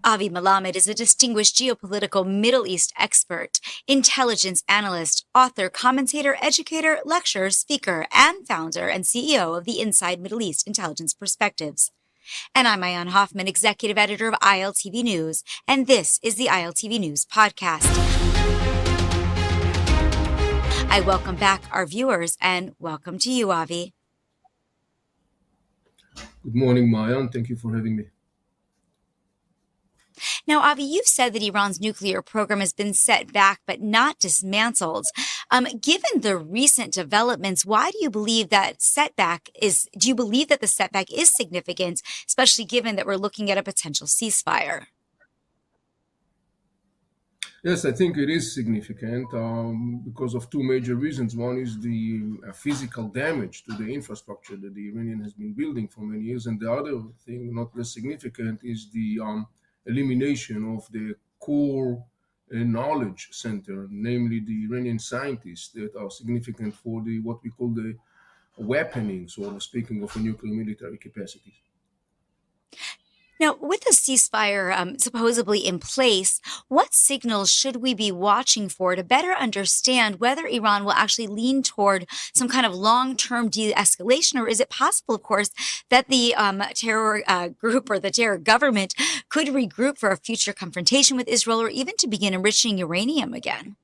Avi Melamed is a distinguished geopolitical Middle East expert, intelligence analyst, author, commentator, educator, lecturer, speaker, and founder and CEO of the Inside Middle East Intelligence Perspectives. And I'm Ayan Hoffman, executive editor of ILTV News, and this is the ILTV News podcast. I welcome back our viewers, and welcome to you, Avi. Good morning, Maya, and thank you for having me. Now, Avi, you've said that Iran's nuclear program has been set back but not dismantled. Given the recent developments, why do you believe that do you believe that the setback is significant, especially given that we're looking at a potential ceasefire? Yes, I think it is significant because of two major reasons. One is the physical damage to the infrastructure that the Iranian has been building for many years, and the other thing, not less significant, is the elimination of the core knowledge center, namely the Iranian scientists that are significant for what we call the weaponing, sort of speaking, of a nuclear military capacity. Now, with the ceasefire supposedly in place, what signals should we be watching for to better understand whether Iran will actually lean toward some kind of long-term de-escalation, or is it possible, of course, that the terror group or the terror government could regroup for a future confrontation with Israel, or even to begin enriching uranium again?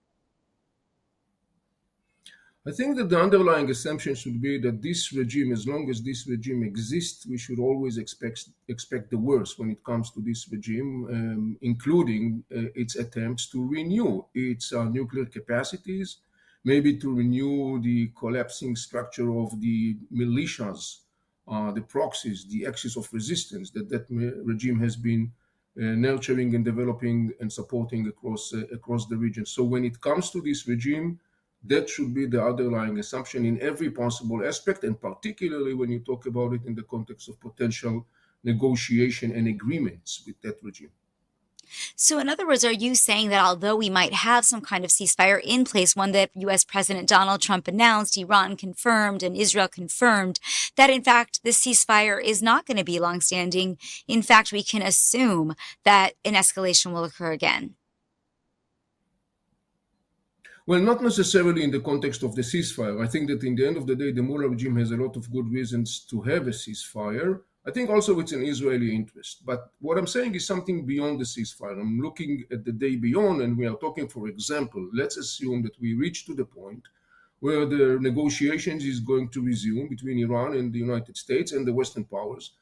I think that the underlying assumption should be that this regime, as long as this regime exists, we should always expect the worst when it comes to this regime, including its attempts to renew its nuclear capacities, maybe to renew the collapsing structure of the militias, the proxies, the axis of resistance that regime has been nurturing and developing and supporting across the region. So when it comes to this regime, that should be the underlying assumption in every possible aspect, and particularly when you talk about it in the context of potential negotiation and agreements with that regime. So in other words, are you saying that although we might have some kind of ceasefire in place, one that U.S. President Donald Trump announced, Iran confirmed, and Israel confirmed, that in fact this ceasefire is not going to be longstanding? In fact, we can assume that an escalation will occur again? Well, not necessarily in the context of the ceasefire. I think that in the end of the day, the Mullah regime has a lot of good reasons to have a ceasefire. I think also it's an Israeli interest. But what I'm saying is something beyond the ceasefire. I'm looking at the day beyond, and we are talking, for example, let's assume that we reach to the point where the negotiations is going to resume between Iran and the United States and the Western powers.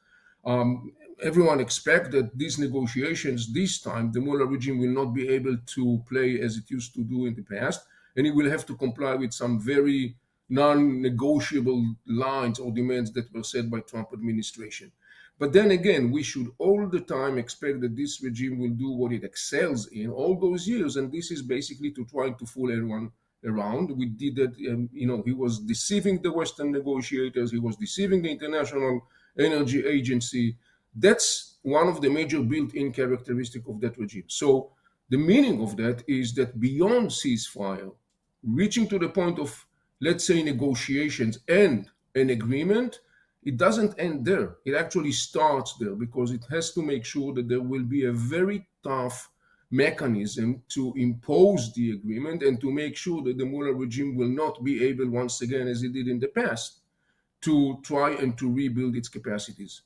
Everyone expects that these negotiations, this time, the Mullah regime will not be able to play as it used to do in the past, and it will have to comply with some very non-negotiable lines or demands that were set by Trump administration. But then again, we should all the time expect that this regime will do what it excels in all those years, and this is basically to try to fool everyone around. We did that, he was deceiving the Western negotiators, he was deceiving the International Energy Agency. That's one of the major built-in characteristics of that regime. So the meaning of that is that beyond ceasefire, reaching to the point of, let's say, negotiations and an agreement, it doesn't end there. It actually starts there because it has to make sure that there will be a very tough mechanism to impose the agreement and to make sure that the Mullah regime will not be able, once again, as it did in the past, to try and to rebuild its capacities.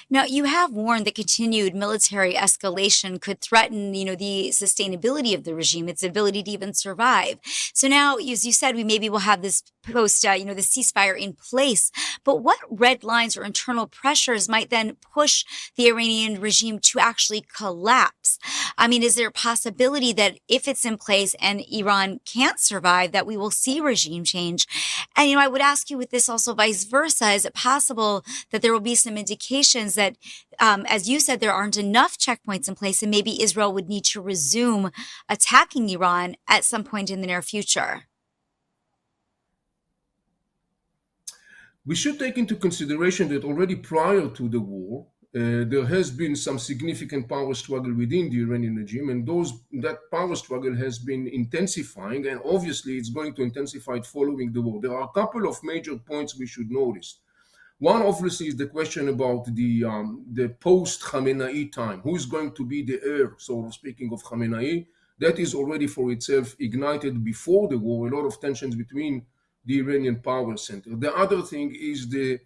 Now, you have warned that continued military escalation could threaten, the sustainability of the regime, its ability to even survive. So now, as you said, we maybe will have this the ceasefire in place. But what red lines or internal pressures might then push the Iranian regime to actually collapse? I mean, is there a possibility that if it's in place and Iran can't survive, that we will see regime change? And, I would ask you with this also vice versa. Is it possible that there will be some indications that, as you said, there aren't enough checkpoints in place and maybe Israel would need to resume attacking Iran at some point in the near future? We should take into consideration that already prior to the war, there has been some significant power struggle within the Iranian regime, and that power struggle has been intensifying, and obviously it's going to intensify following the war. There are a couple of major points we should notice. One obviously is the question about the post Khamenei time. Who is going to be the heir, sort of speaking, of Khamenei? That is already for itself ignited before the war a lot of tensions between the Iranian power center. The other thing is the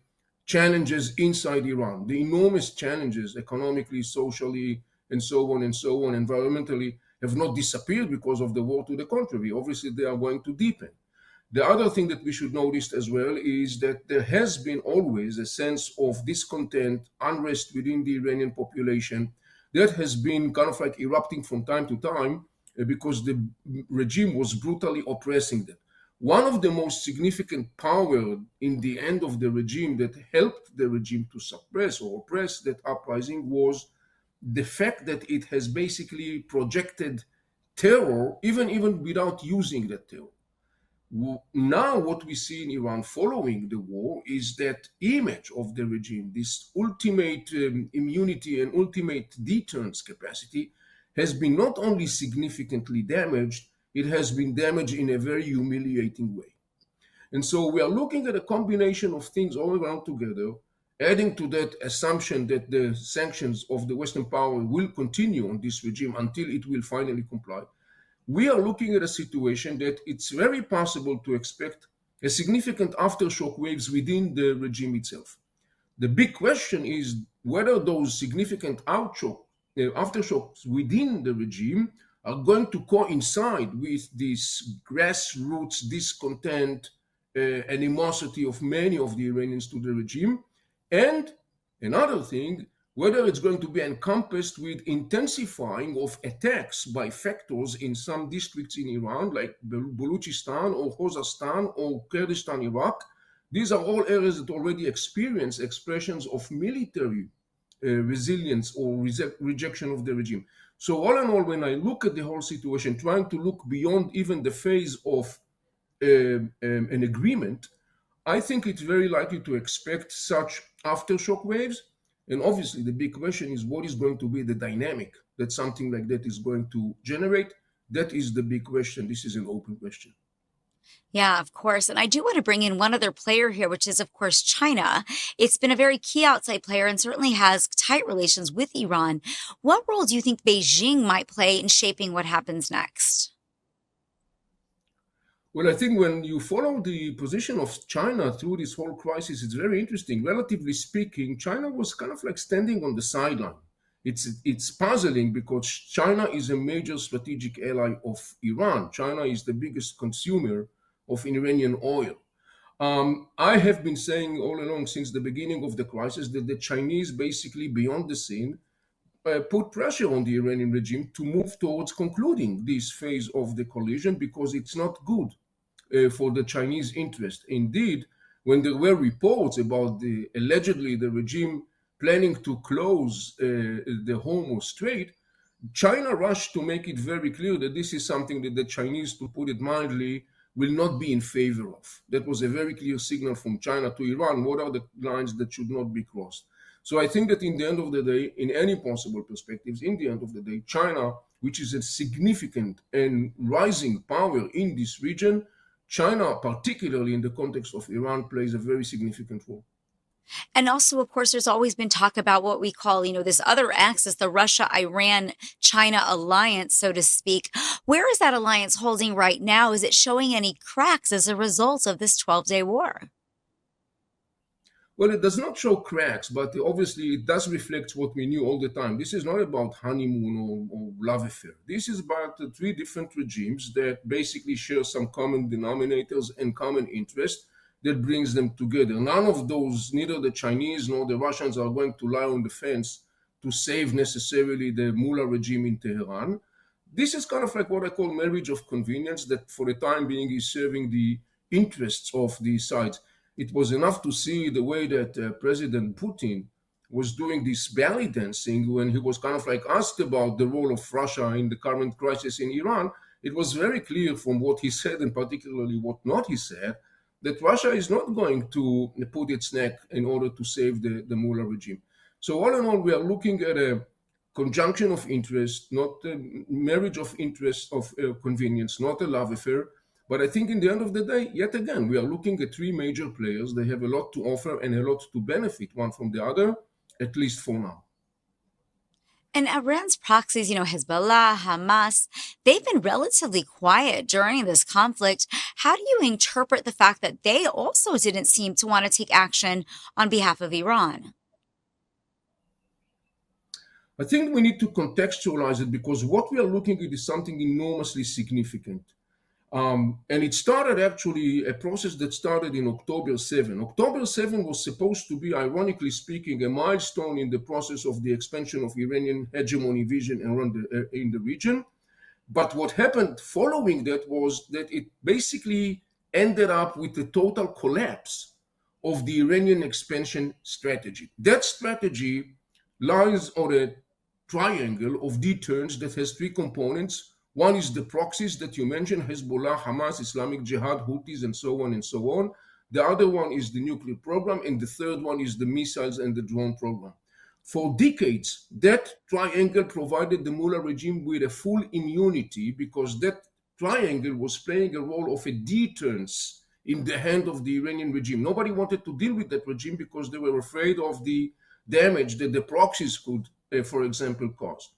challenges inside Iran, the enormous challenges economically, socially, and so on and so on, environmentally, have not disappeared because of the war. To the contrary, obviously, they are going to deepen. The other thing that we should notice as well is that there has been always a sense of discontent, unrest within the Iranian population that has been kind of like erupting from time to time because the regime was brutally oppressing them. One of the most significant power in the end of the regime that helped the regime to suppress or oppress that uprising was the fact that it has basically projected terror even without using that terror. Now what we see in Iran following the war is that image of the regime, this ultimate immunity and ultimate deterrence capacity, has been not only significantly damaged, it has been damaged in a very humiliating way. And so we are looking at a combination of things all around together, adding to that assumption that the sanctions of the Western power will continue on this regime until it will finally comply. We are looking at a situation that it's very possible to expect a significant aftershock waves within the regime itself. The big question is whether those significant aftershocks within the regime are going to coincide with this grassroots discontent, animosity of many of the Iranians to the regime, and another thing, whether it's going to be encompassed with intensifying of attacks by factors in some districts in Iran, like Baluchistan or Khuzestan or Kurdistan, Iraq. These are all areas that already experience expressions of military resilience or rejection of the regime. So all in all, when I look at the whole situation, trying to look beyond even the phase of an agreement, I think it's very likely to expect such aftershock waves. And obviously, the big question is what is going to be the dynamic that something like that is going to generate? That is the big question. This is an open question. Yeah, of course. And I do want to bring in one other player here, which is, of course, China. It's been a very key outside player and certainly has tight relations with Iran. What role do you think Beijing might play in shaping what happens next? Well, I think when you follow the position of China through this whole crisis, it's very interesting. Relatively speaking, China was kind of like standing on the sideline. It's puzzling because China is a major strategic ally of Iran. China is the biggest consumer of Iranian oil. I have been saying all along since the beginning of the crisis that the Chinese basically beyond the scene put pressure on the Iranian regime to move towards concluding this phase of the collision because it's not good for the Chinese interest. Indeed, when there were reports about allegedly the regime planning to close the Hormuz Strait, China rushed to make it very clear that this is something that the Chinese, to put it mildly, will not be in favor of. That was a very clear signal from China to Iran. What are the lines that should not be crossed? So I think that in the end of the day, in any possible perspectives, in the end of the day, China, which is a significant and rising power in this region, China, particularly in the context of Iran, plays a very significant role. And also, of course, there's always been talk about what we call, this other axis, the Russia, Iran, China alliance, so to speak. Where is that alliance holding right now? Is it showing any cracks as a result of this 12-day war? Well, it does not show cracks, but obviously it does reflect what we knew all the time. This is not about honeymoon or love affair. This is about three different regimes that basically share some common denominators and common interests that brings them together. None of those, neither the Chinese nor the Russians, are going to lie on the fence to save necessarily the mullah regime in Tehran. This is kind of like what I call marriage of convenience that for the time being is serving the interests of the sides. It was enough to see the way that President Putin was doing this belly dancing when he was kind of like asked about the role of Russia in the current crisis in Iran. It was very clear from what he said and particularly what not he said that Russia is not going to put its neck in order to save the mullah regime. So all in all, we are looking at a conjunction of interest, not a marriage of interest of convenience, not a love affair, But I think in the end of the day, yet again, we are looking at three major players. They have a lot to offer and a lot to benefit one from the other, at least for now. And Iran's proxies, Hezbollah, Hamas, they've been relatively quiet during this conflict. How do you interpret the fact that they also didn't seem to want to take action on behalf of Iran? I think we need to contextualize it because what we are looking at is something enormously significant. And it started actually a process that started in October 7. October 7 was supposed to be, ironically speaking, a milestone in the process of the expansion of Iranian hegemony vision around in the region. But what happened following that was that it basically ended up with a total collapse of the Iranian expansion strategy. That strategy lies on a triangle of deterrence that has three components. One is the proxies that you mentioned, Hezbollah, Hamas, Islamic Jihad, Houthis, and so on and so on. The other one is the nuclear program, and the third one is the missiles and the drone program. For decades, that triangle provided the Mullah regime with a full immunity because that triangle was playing a role of a deterrence in the hand of the Iranian regime. Nobody wanted to deal with that regime because they were afraid of the damage that the proxies could, for example, cause.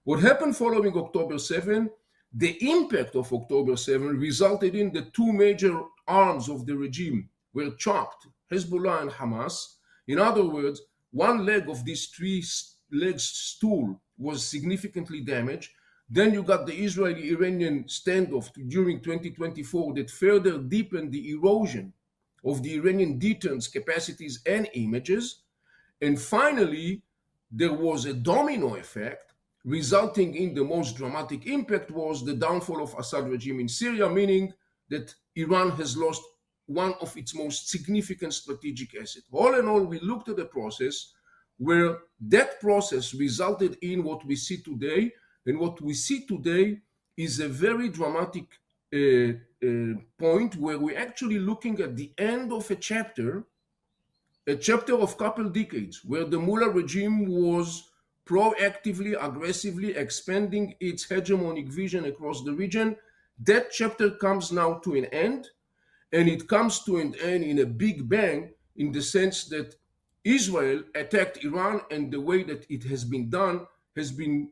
What happened following October 7, the impact of October 7 resulted in the two major arms of the regime were chopped, Hezbollah and Hamas. In other words, one leg of this three-leg stool was significantly damaged. Then you got the Israeli-Iranian standoff during 2024 that further deepened the erosion of the Iranian deterrence capacities and images. And finally, there was a domino effect resulting in the most dramatic impact was the downfall of Assad regime in Syria, meaning that Iran has lost one of its most significant strategic assets. All in all, we looked at a process where that process resulted in what we see today, and what we see today is a very dramatic point where we're actually looking at the end of a chapter of couple decades, where the Mullah regime was proactively, aggressively expanding its hegemonic vision across the region. That chapter comes now to an end, and it comes to an end in a big bang in the sense that Israel attacked Iran, and the way that it has been done has been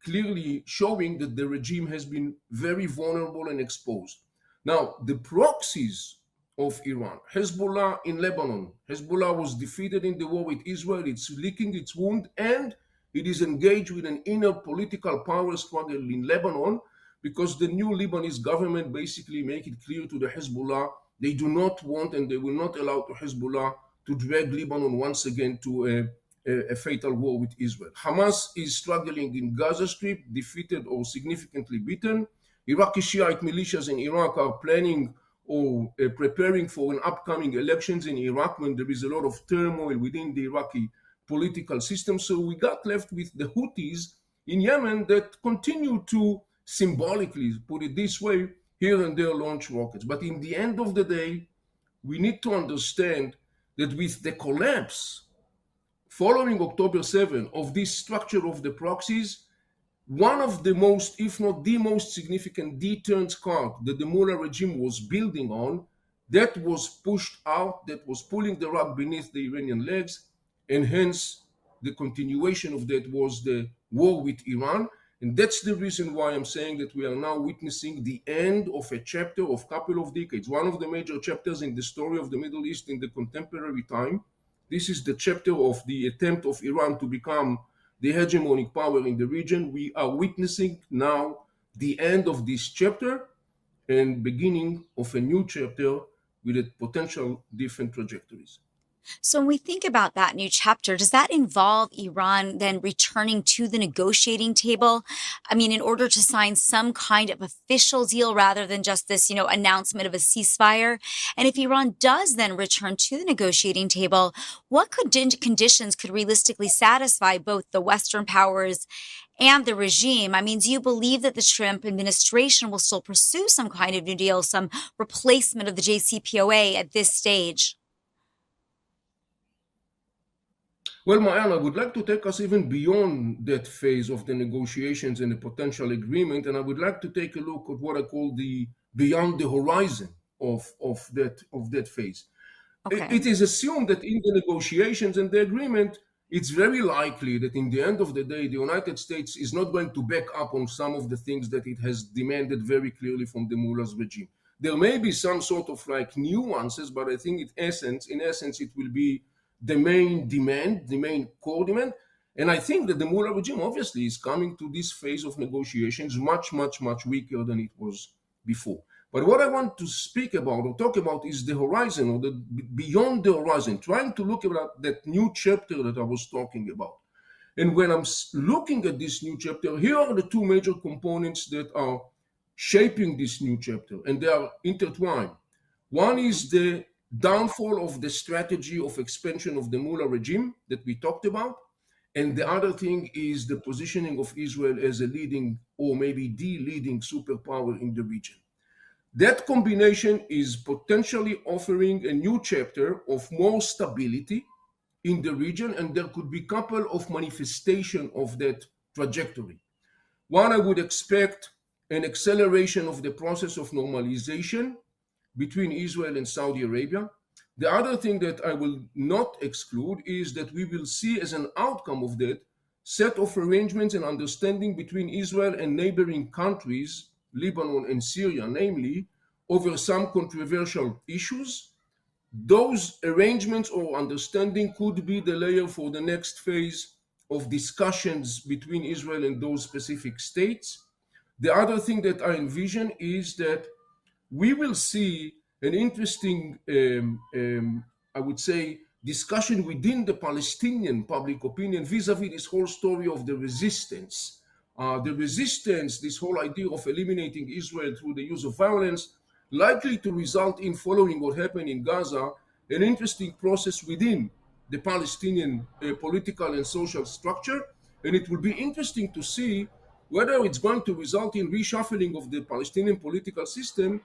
clearly showing that the regime has been very vulnerable and exposed. Now, the proxies of Iran, Hezbollah in Lebanon. Hezbollah was defeated in the war with Israel. It's licking its wound, and it is engaged with an inner political power struggle in Lebanon because the new Lebanese government basically make it clear to the Hezbollah they do not want and they will not allow to Hezbollah to drag Lebanon once again to a fatal war with Israel. Hamas is struggling in Gaza Strip, defeated or significantly beaten. Iraqi Shiite militias in Iraq are planning or preparing for an upcoming elections in Iraq when there is a lot of turmoil within the Iraqi political system. So we got left with the Houthis in Yemen that continue to symbolically, put it this way, here and there launch rockets. But in the end of the day, we need to understand that with the collapse following October 7 of this structure of the proxies, one of the most, if not the most significant deterrence card that the Mullah regime was building on, that was pushed out, that was pulling the rug beneath the Iranian legs, and hence the continuation of that was the war with Iran. And that's the reason why I'm saying that we are now witnessing the end of a chapter of a couple of decades, one of the major chapters in the story of the Middle East in the contemporary time. This is the chapter of the attempt of Iran to become the hegemonic power in the region. We are witnessing now the end of this chapter and beginning of a new chapter with a potential different trajectories. So when we think about that new chapter, does that involve Iran then returning to the negotiating table? I mean, in order to sign some kind of official deal rather than just this, announcement of a ceasefire. And if Iran does then return to the negotiating table, what conditions could realistically satisfy both the Western powers and the regime? I mean, do you believe that the Trump administration will still pursue some kind of new deal, some replacement of the JCPOA at this stage? Well, Ma'an, I would like to take us even beyond that phase of the negotiations and the potential agreement, and I would like to take a look at what I call the beyond the horizon of that phase. Okay. It is assumed that in the negotiations and the agreement, it's very likely that in the end of the day, the United States is not going to back up on some of the things that it has demanded very clearly from the mullah's regime. There may be some sort of like nuances, but I think in essence, it will be the main demand, the main core demand. And I think that the mullah regime obviously is coming to this phase of negotiations much, much, much weaker than it was before. But what I want to speak about or talk about is the horizon, or the beyond the horizon, trying to look at that new chapter that I was talking about. And when I'm looking at this new chapter, here are the two major components that are shaping this new chapter, and they are intertwined. One is the downfall of the strategy of expansion of the mullah regime that we talked about. And the other thing is the positioning of Israel as a leading, or maybe the leading superpower in the region. That combination is potentially offering a new chapter of more stability in the region, and there could be a couple of manifestations of that trajectory. One, I would expect an acceleration of the process of normalization between Israel and Saudi Arabia. The other thing that I will not exclude is that we will see as an outcome of that set of arrangements and understanding between Israel and neighboring countries, Lebanon and Syria, namely, over some controversial issues. Those arrangements or understanding could be the layer for the next phase of discussions between Israel and those specific states. The other thing that I envision is that we will see an interesting, I would say, discussion within the Palestinian public opinion vis-a-vis this whole story of the resistance. This whole idea of eliminating Israel through the use of violence, likely to result in, following what happened in Gaza, an interesting process within the Palestinian political and social structure. And it will be interesting to see whether it's going to result in reshuffling of the Palestinian political system,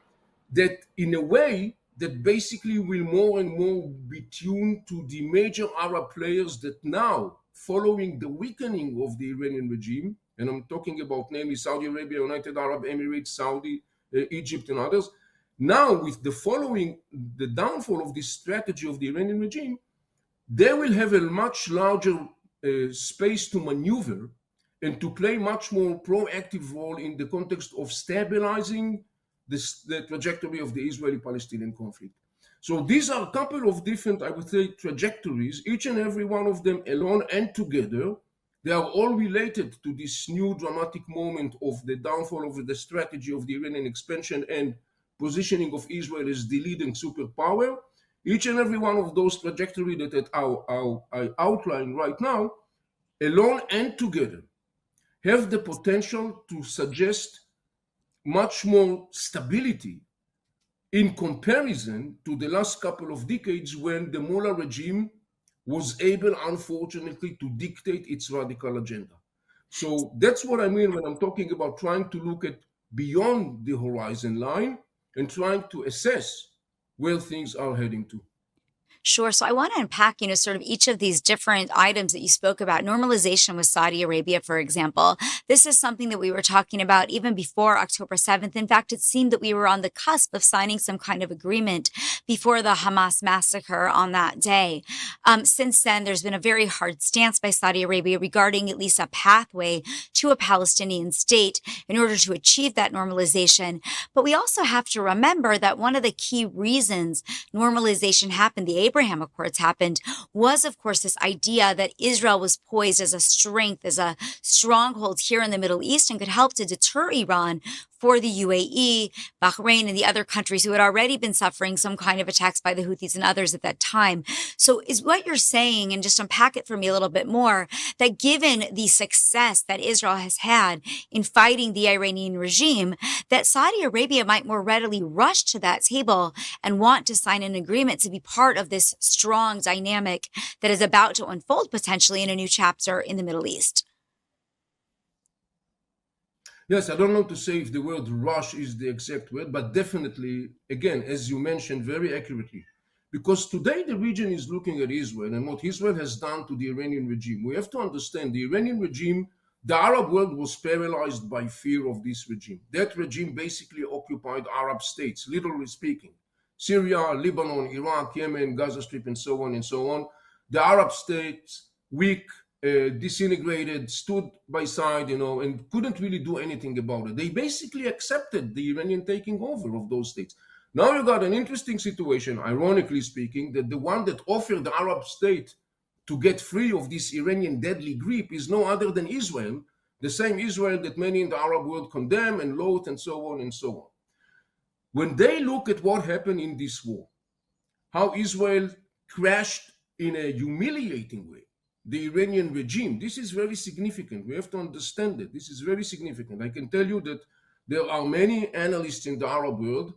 that in a way that basically will more and more be tuned to the major Arab players that now, following the weakening of the Iranian regime, and I'm talking about namely Saudi Arabia, United Arab Emirates, Saudi, Egypt, and others, now with the downfall of this strategy of the Iranian regime, they will have a much larger space to maneuver and to play much more proactive role in the context of stabilizing the trajectory of the Israeli-Palestinian conflict. So these are a couple of different, I would say, trajectories, each and every one of them alone and together. They are all related to this new dramatic moment of the downfall of the strategy of the Iranian expansion and positioning of Israel as the leading superpower. Each and every one of those trajectories that I outline right now, alone and together, have the potential to suggest much more stability in comparison to the last couple of decades when the mullah regime was able, unfortunately, to dictate its radical agenda. So that's what I mean when I'm talking about trying to look at beyond the horizon line and trying to assess where things are heading to. Sure. So I want to unpack, sort of each of these different items that you spoke about. Normalization with Saudi Arabia, for example. This is something that we were talking about even before October 7th. In fact, it seemed that we were on the cusp of signing some kind of agreement before the Hamas massacre on that day. Since then, there's been a very hard stance by Saudi Arabia regarding at least a pathway to a Palestinian state in order to achieve that normalization. But we also have to remember that one of the key reasons normalization happened, the Abraham Accords happened, was, of course, this idea that Israel was poised as a strength, as a stronghold here in the Middle East and could help to deter Iran for the UAE, Bahrain, and the other countries who had already been suffering some kind of attacks by the Houthis and others at that time. So is what you're saying, and just unpack it for me a little bit more, that given the success that Israel has had in fighting the Iranian regime, that Saudi Arabia might more readily rush to that table and want to sign an agreement to be part of this strong dynamic that is about to unfold potentially in a new chapter in the Middle East? Yes, I don't know to say if the word rush is the exact word, but definitely, again, as you mentioned very accurately, because today the region is looking at Israel and what Israel has done to the Iranian regime. We have to understand the Iranian regime The Arab world was paralyzed by fear of this regime. That regime basically occupied Arab states, literally speaking. Syria, Lebanon, Iraq, Yemen, Gaza Strip, and so on and so on. The Arab states, weak, disintegrated, stood by side, and couldn't really do anything about it. They basically accepted the Iranian taking over of those states. Now you got an interesting situation, ironically speaking, that the one that offered the Arab state to get free of this Iranian deadly grip is no other than Israel, the same Israel that many in the Arab world condemn and loathe and so on and so on. When they look at what happened in this war, how Israel crashed in a humiliating way the Iranian regime, this is very significant. We have to understand it. This is very significant. I can tell you that there are many analysts in the Arab world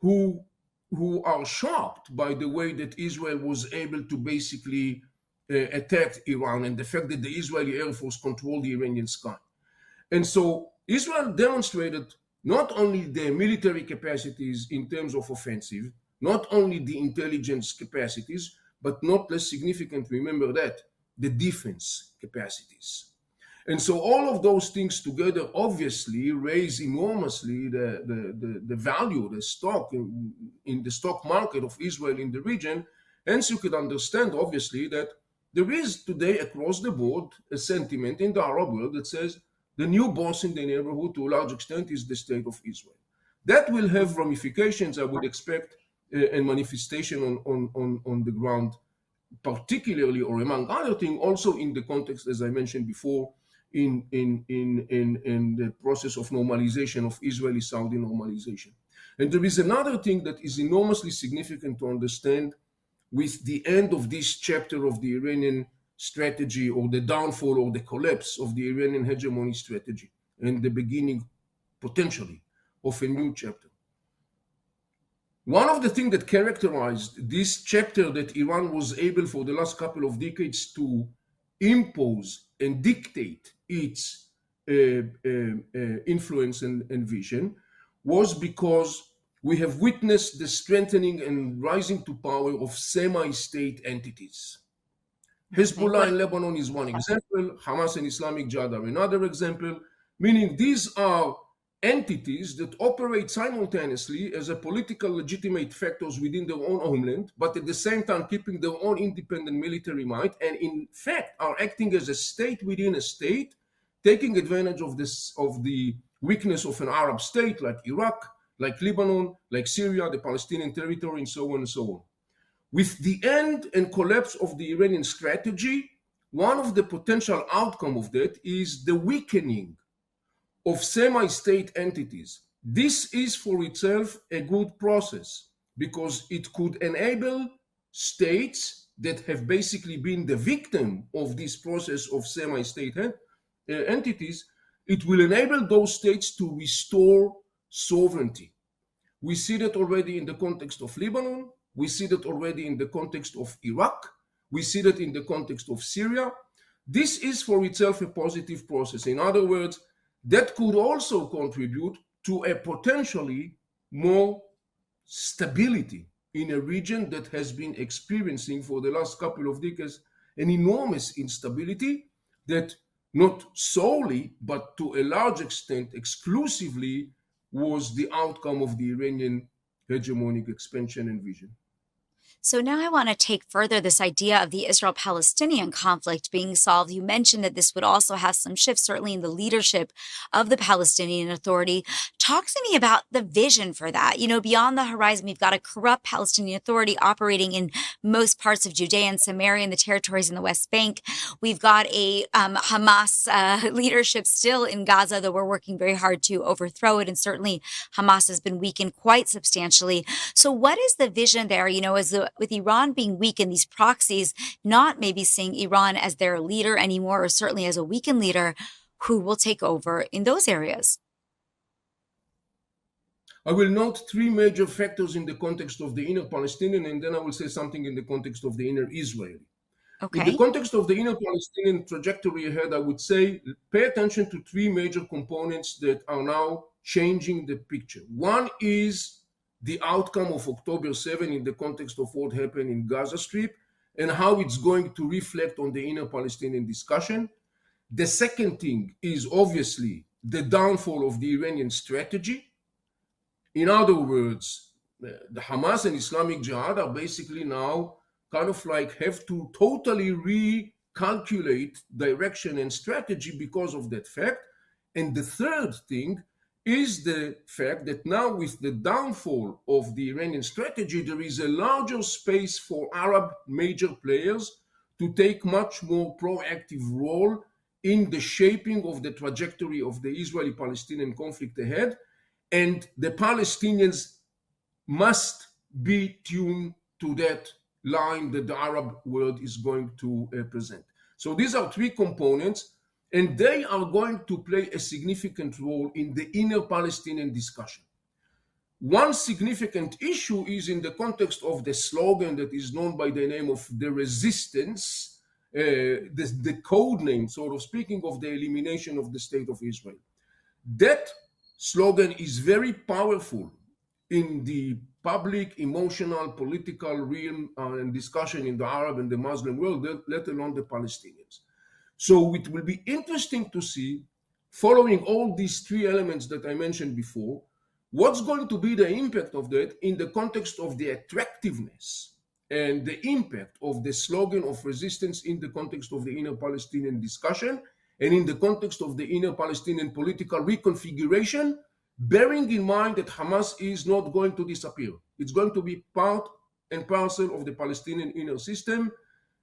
who are shocked by the way that Israel was able to basically attacked Iran and the fact that the Israeli Air Force controlled the Iranian sky. And so Israel demonstrated not only their military capacities in terms of offensive, not only the intelligence capacities, but not less significant, remember that, the defense capacities. And so all of those things together obviously raise enormously the value, the stock in the stock market of Israel in the region. Hence you could understand obviously that there is today across the board a sentiment in the Arab world that says the new boss in the neighborhood to a large extent is the state of Israel. That will have ramifications, I would expect, and manifestation on the ground, particularly or among other things, also in the context, as I mentioned before, in the process of normalization of Israeli-Saudi normalization. And there is another thing that is enormously significant to understand with the end of this chapter of the Iranian strategy, or the downfall or the collapse of the Iranian hegemony strategy, and the beginning, potentially, of a new chapter. One of the things that characterized this chapter that Iran was able for the last couple of decades to impose and dictate its influence and vision was because we have witnessed the strengthening and rising to power of semi-state entities. Hezbollah in Lebanon is one example, Hamas and Islamic Jihad are another example, meaning these are entities that operate simultaneously as a political legitimate factors within their own homeland, but at the same time keeping their own independent military might, and in fact are acting as a state within a state, taking advantage of the weakness of an Arab state like Iraq, like Lebanon, like Syria, the Palestinian territory, and so on and so on. With the end and collapse of the Iranian strategy, one of the potential outcomes of that is the weakening of semi-state entities. This is for itself a good process because it could enable states that have basically been the victim of this process of semi-state entities, it will enable those states to restore sovereignty. We see that already in the context of Lebanon. We see that already in the context of Iraq. We see that in the context of Syria. This is for itself a positive process. In other words, that could also contribute to a potentially more stability in a region that has been experiencing for the last couple of decades an enormous instability that not solely, but to a large extent, exclusively was the outcome of the Iranian hegemonic expansion and vision. So now I want to take further this idea of the Israel-Palestinian conflict being solved. You mentioned that this would also have some shifts, certainly in the leadership of the Palestinian Authority. Talk to me about the vision for that. You know, beyond the horizon, we've got a corrupt Palestinian Authority operating in most parts of Judea and Samaria and the territories in the West Bank. We've got a Hamas leadership still in Gaza, though we're working very hard to overthrow it. And certainly Hamas has been weakened quite substantially. So what is the vision there, you know, with Iran being weak and these proxies not maybe seeing Iran as their leader anymore, or certainly as a weakened leader, who will take over in those areas? I will note three major factors in the context of the inner Palestinian, and then I will say something in the context of the inner Israeli. Okay. In the context of the inner Palestinian trajectory ahead, I would say pay attention to three major components that are now changing the picture. One is the outcome of October 7 in the context of what happened in Gaza Strip and how it's going to reflect on the inner Palestinian discussion. The second thing is obviously the downfall of the Iranian strategy. In other words, the Hamas and Islamic Jihad are basically now kind of like have to totally recalculate direction and strategy because of that fact. And the third thing is the fact that now with the downfall of the Iranian strategy, there is a larger space for Arab major players to take much more proactive role in the shaping of the trajectory of the Israeli-Palestinian conflict ahead. And the Palestinians must be tuned to that line that the Arab world is going to present. So these are three components, and they are going to play a significant role in the inner Palestinian discussion. One significant issue is in the context of the slogan that is known by the name of the resistance, the code name, sort of speaking, of the elimination of the state of Israel. That slogan is very powerful in the public, emotional, political realm and discussion in the Arab and the Muslim world, let alone the Palestinians. So it will be interesting to see, following all these three elements that I mentioned before, what's going to be the impact of that in the context of the attractiveness and the impact of the slogan of resistance in the context of the inner Palestinian discussion and in the context of the inner Palestinian political reconfiguration, bearing in mind that Hamas is not going to disappear. It's going to be part and parcel of the Palestinian inner system.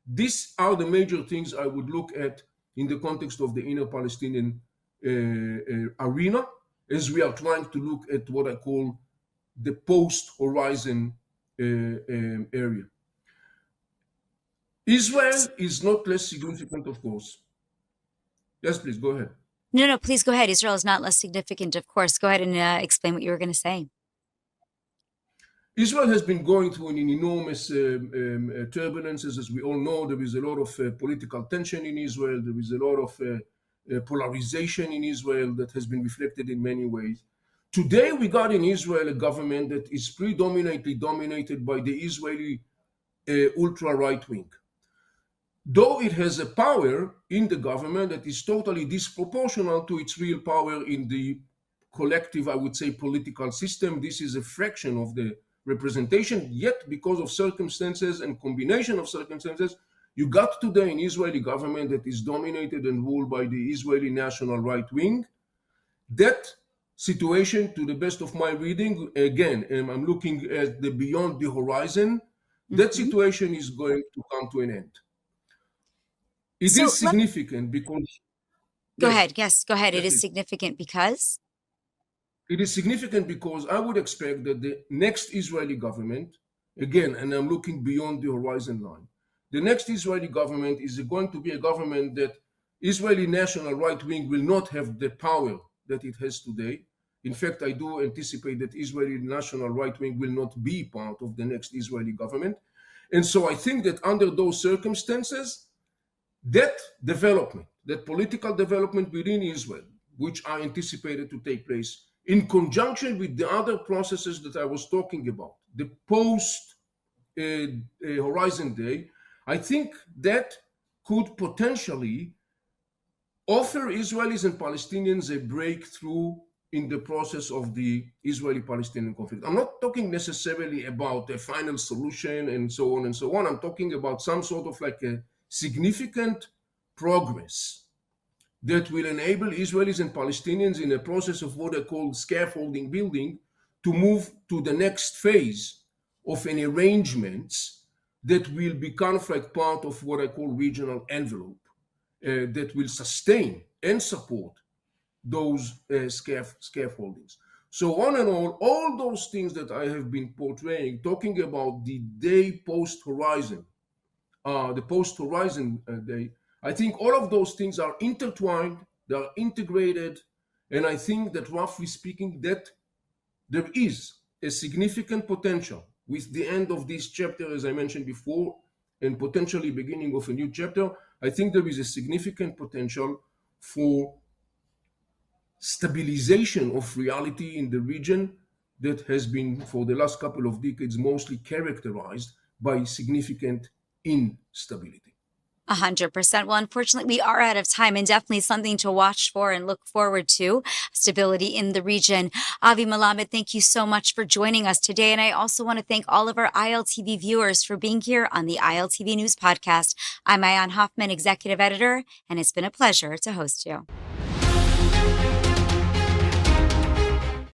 These are the major things I would look at in the context of the inner Palestinian arena, as we are trying to look at what I call the post-horizon area. Israel is not less significant, of course. Yes, please, go ahead. No, please go ahead. Israel is not less significant, of course. Go ahead and explain what you were going to say. Israel has been going through an enormous turbulences. As we all know, there is a lot of political tension in Israel. There is a lot of polarization in Israel that has been reflected in many ways. Today, we got in Israel a government that is predominantly dominated by the Israeli ultra-right wing. Though it has a power in the government that is totally disproportional to its real power in the collective, I would say, political system. This is a fraction of the representation, yet because of circumstances and combination of circumstances, you got today an Israeli government that is dominated and ruled by the Israeli national right wing. That situation, to the best of my reading, again, I'm looking at the beyond the horizon, that situation is going to come to an end. It is significant because... Go ahead. Yes, go ahead. Yes, it is significant because... It is significant because I would expect that the next Israeli government, again, and I'm looking beyond the horizon line, the next Israeli government is going to be a government that Israeli national right wing will not have the power that it has today. In fact, I do anticipate that Israeli national right wing will not be part of the next Israeli government. And so I think that under those circumstances, that development, that political development within Israel, which are anticipated to take place in conjunction with the other processes that I was talking about, the post-Horizon Day, I think that could potentially offer Israelis and Palestinians a breakthrough in the process of the Israeli-Palestinian conflict. I'm not talking necessarily about a final solution and so on and so on. I'm talking about some sort of like a significant progress that will enable Israelis and Palestinians in a process of what I call scaffolding building to move to the next phase of an arrangements that will be kind of like part of what I call regional envelope that will sustain and support those scaffoldings. So on and on, all those things that I have been portraying, talking about the day post-horizon, the post-horizon day, I think all of those things are intertwined, they are integrated, and I think that roughly speaking, that there is a significant potential with the end of this chapter, as I mentioned before, and potentially beginning of a new chapter. I think there is a significant potential for stabilization of reality in the region that has been, for the last couple of decades, mostly characterized by significant instability. 100%. Well, unfortunately, we are out of time, and definitely something to watch for and look forward to, stability in the region. Avi Melamed, thank you so much for joining us today. And I also want to thank all of our ILTV viewers for being here on the ILTV News Podcast. I'm Ayan Hoffman, Executive Editor, and it's been a pleasure to host you.